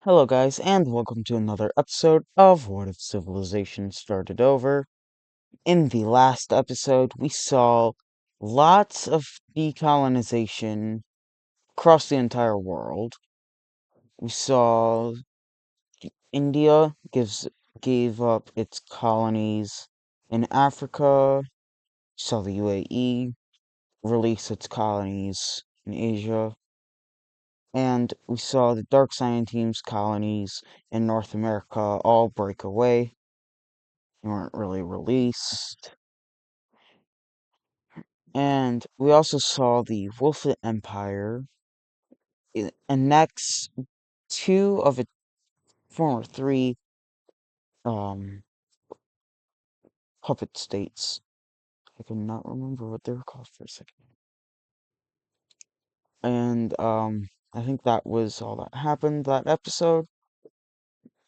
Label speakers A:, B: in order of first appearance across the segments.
A: Hello, guys, and welcome to another episode of What If Civilization Started Over. In the last episode, we saw lots of decolonization across the entire world. We saw India gave up its colonies in Africa. We saw the UAE release its colonies in Asia. And we saw the Dark Science Team's colonies in North America all break away. They weren't really released. And we also saw the Wolfit Empire annex two of its former three um, puppet states. I cannot remember what they were called for a second. And I think that was all that happened that episode.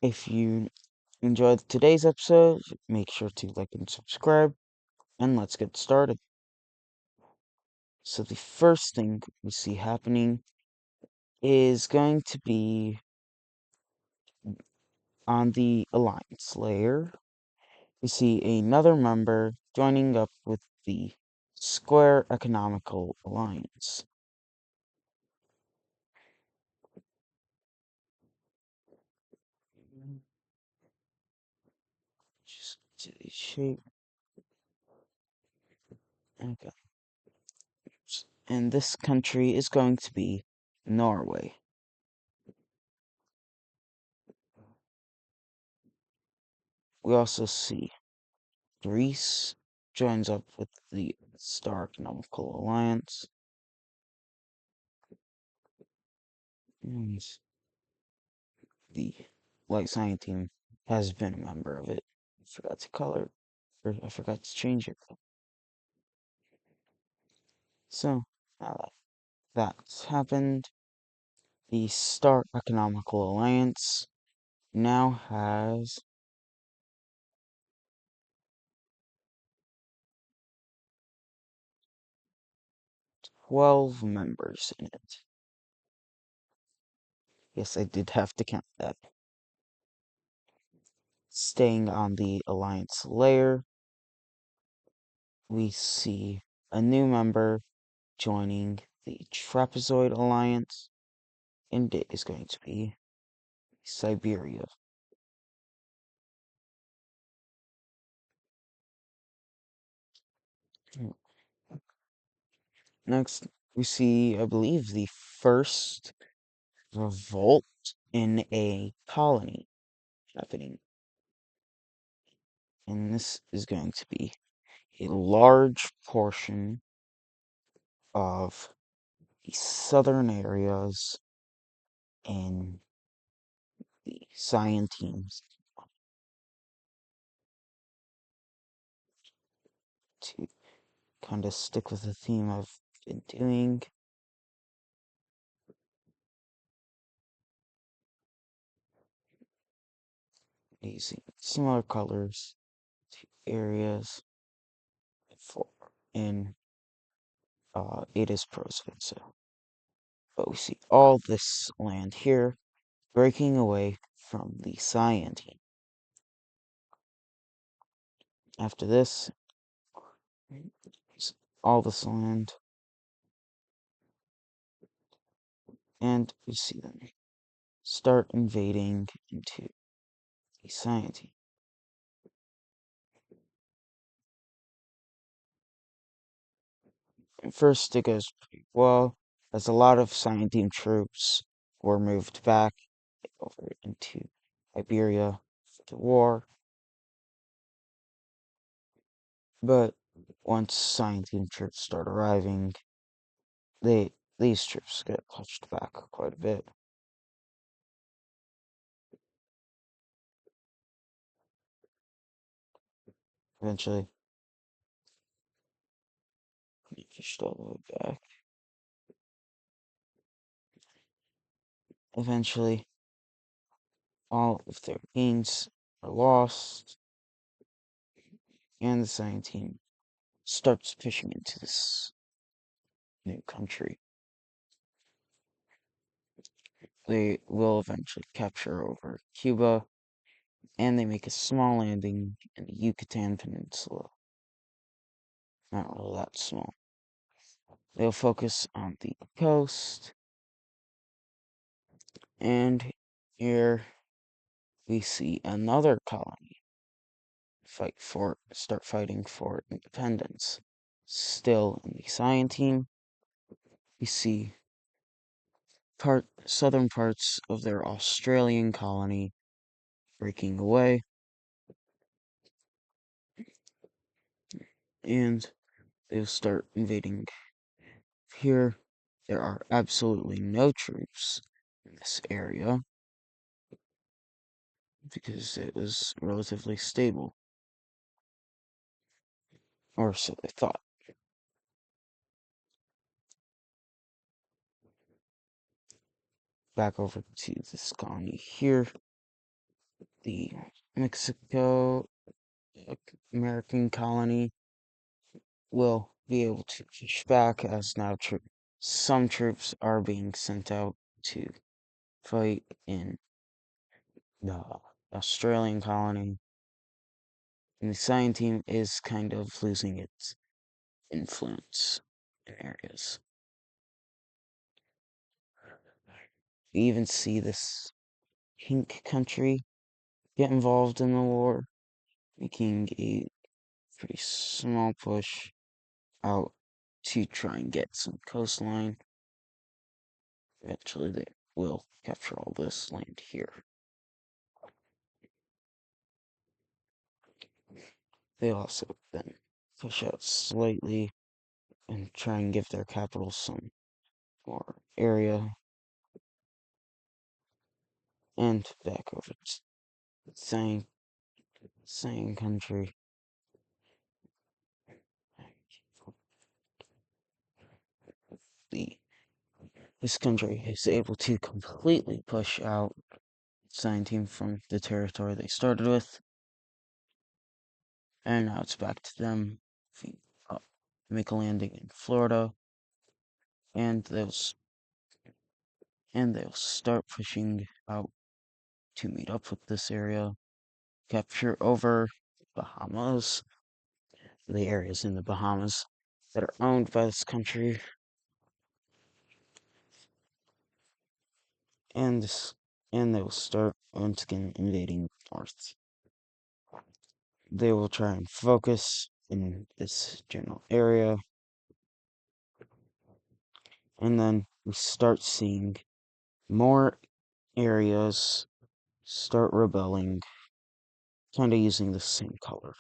A: If you enjoyed today's episode, make sure to like and subscribe, and let's get started. So the first thing we see happening is going to be on the alliance layer. We see another member joining up with the Square Economical Alliance. Just to the shape. Okay. And this country is going to be Norway. We also see Greece joins up with the Star Economical Alliance. And the Light Science Team has been a member of it. I forgot to color, or I forgot to change it. So, now that that's happened, the Star Economical Alliance now has 12 members in it. Yes, I did have to count that. Staying on the Alliance layer, we see a new member joining the Trapezoid Alliance, and it is going to be Siberia. Next, we see, I believe, the first revolt in a colony happening. And this is going to be a large portion of the southern areas in the Scientines to kind of stick with the theme I've been doing. Using similar colors to areas for in it is Provenza. But we see all this land here breaking away from the Scientine. After this, all this land, and we see them start invading into the Scientine. At first, it goes pretty well, as a lot of Scientine troops were moved back over into Iberia for the war. But once Scientine troops start arriving, these troops get pushed back quite a bit. Eventually, pushed all the way back. Eventually, all of their gains are lost, and the Science team starts pushing into this new country. they will eventually capture over Cuba, and they make a small landing in the Yucatan Peninsula. Not really that small. They'll focus on the coast, and here we see another colony start fighting for independence. Still in the Cyan team, we see southern parts of their Australian colony breaking away, and they'll start invading. Here, there are absolutely no troops in this area because it was relatively stable, or so they thought. Back over to this colony here, the Mexico American colony will be able to push back as now some troops are being sent out to fight in the Australian colony, and the Cyan team is kind of losing its influence in areas. We even see this pink country get involved in the war, making a pretty small push out to try and get some coastline. Eventually, they will capture all this land here. They also then push out slightly and try and give their capital some more area. And back over to the same country. The This country is able to completely push out the Cyan team from the territory they started with, and now it's back to them. Make a landing in Florida, and they'll start pushing out to meet up with this area, capture over Bahamas, the areas in the Bahamas that are owned by this country, and they will start once again invading north. They will try and focus in this general area, and then we start seeing more areas start rebelling, kind of using the same color.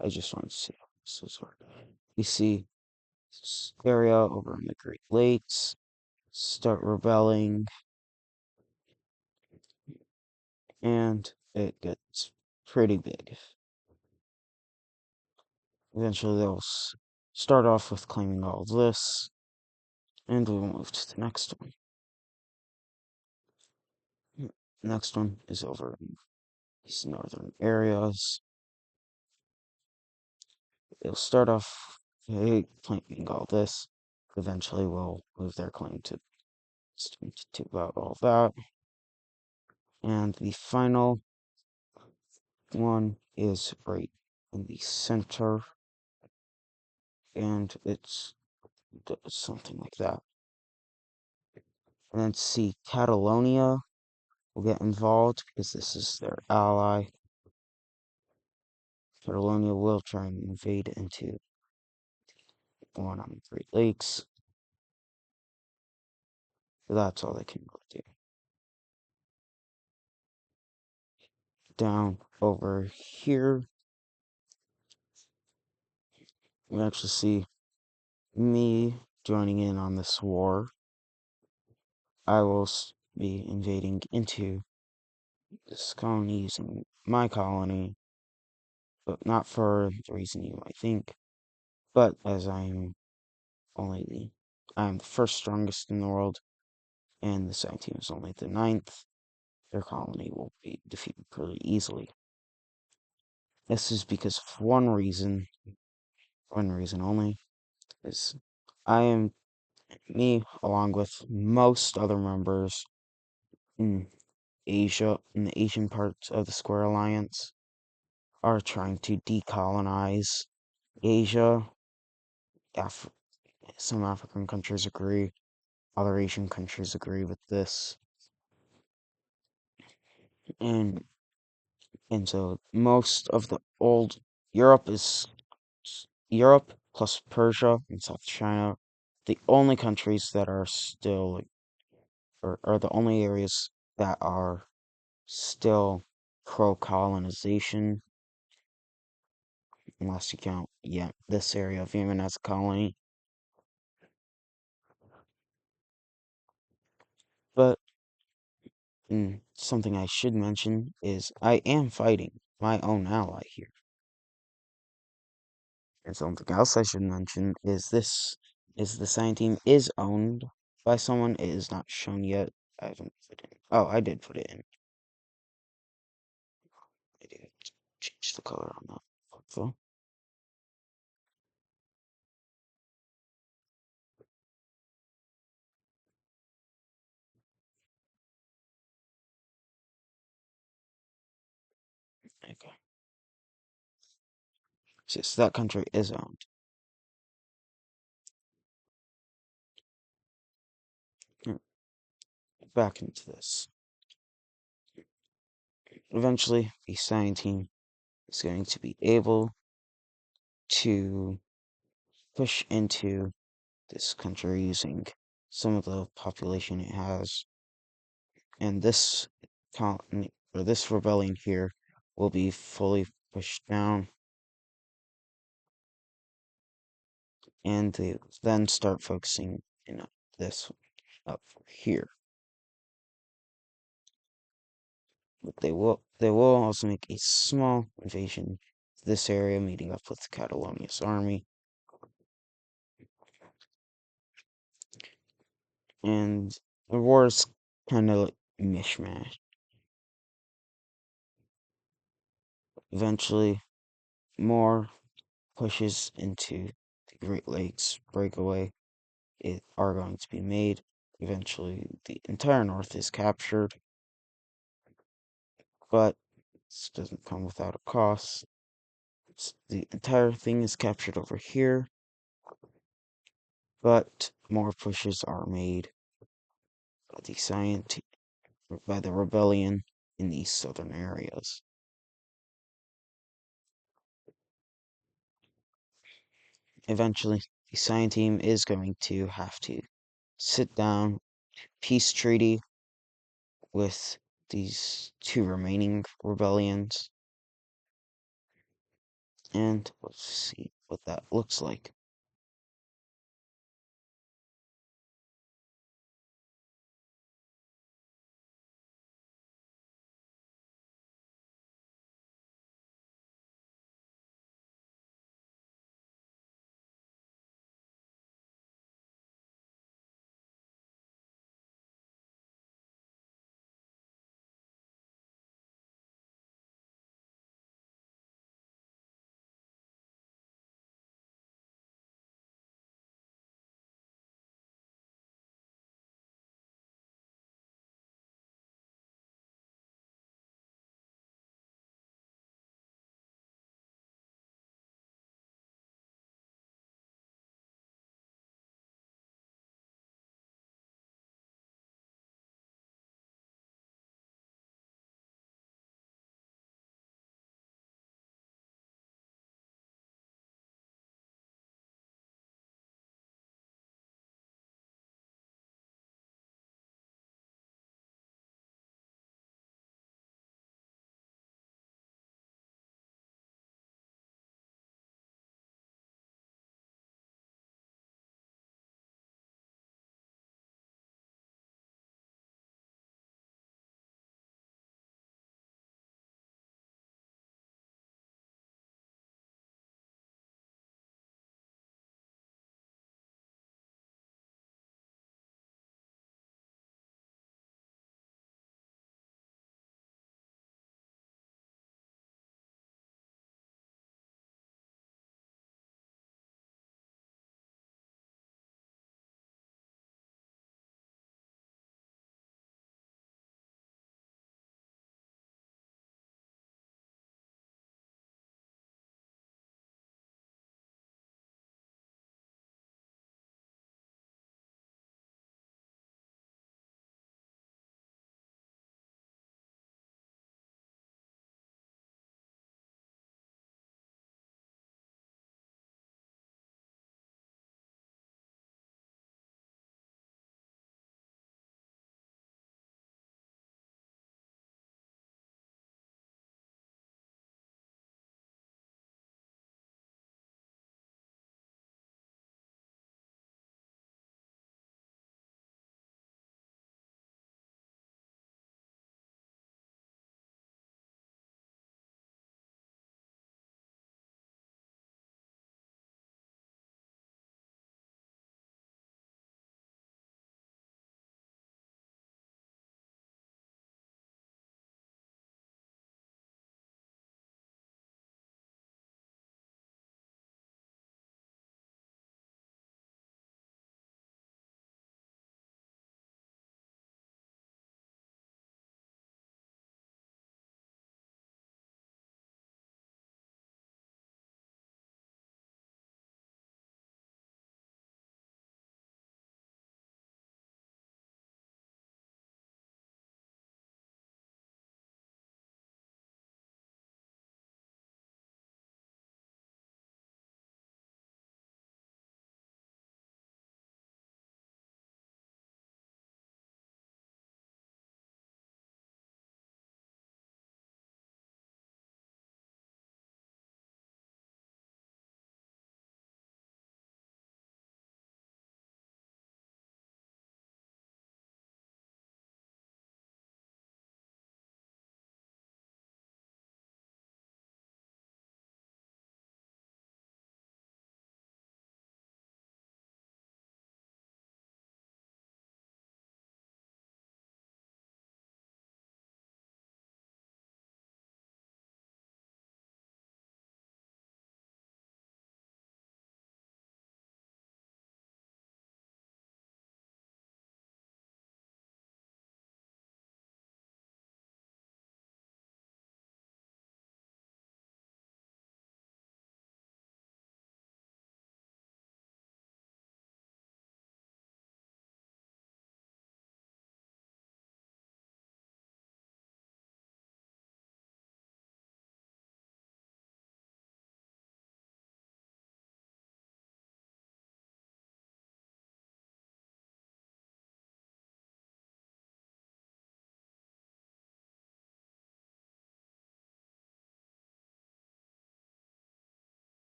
A: I just want to see how this is working. We see this area over in the Great Lakes start rebelling, and it gets pretty big. Eventually, they'll start off with claiming all of this, and we'll move to the next one. Next one is over in these northern areas. They'll start off claiming all this. Eventually, will move their claim to about all that. And the final one is right in the center, and it's something like that. And then see, Catalonia will get involved because this is their ally. Catalonia will try and invade into the one on the Great Lakes. But that's all they can really do. Down over here, we actually see me joining in on this war. I will be invading into this colony using my colony, but not for the reason you might think, but as I'm the first strongest in the world, and the Cyan team is only the ninth, their colony will be defeated pretty easily. This is because of one reason only, is I am Me, along with most other members in Asia, in the Asian parts of the Square Alliance, are trying to decolonize Asia. Af- some African countries agree, other Asian countries agree with this, and so most of the old Europe is Europe plus Persia and South China, the only countries that are still or are the only areas that are still pro-colonization, unless you count, yeah, this area of Yemen as a colony. But something I should mention is I am fighting my own ally here. And something else I should mention is the sign team is owned by someone. It is not shown yet. I haven't put it in. Oh, I did put it in. I did change the color on that photo. Okay. Yes, that country is owned. Mm, Back into this. Eventually, the sign team is going to be able to push into this country using some of the population it has, and this colony or this rebellion here will be fully pushed down, and they then start focusing in this up here. But they will also make a small invasion to this area, meeting up with Catalonia's army, and the war is kind of like mishmash. Eventually, more pushes into the Great Lakes breakaway are going to be made. Eventually, the entire north is captured, but this doesn't come without a cost. The entire thing is captured over here, but more pushes are made by by the rebellion in these southern areas. Eventually, the Cyan team is going to have to sit down, peace treaty with these two remaining rebellions, and let's see what that looks like.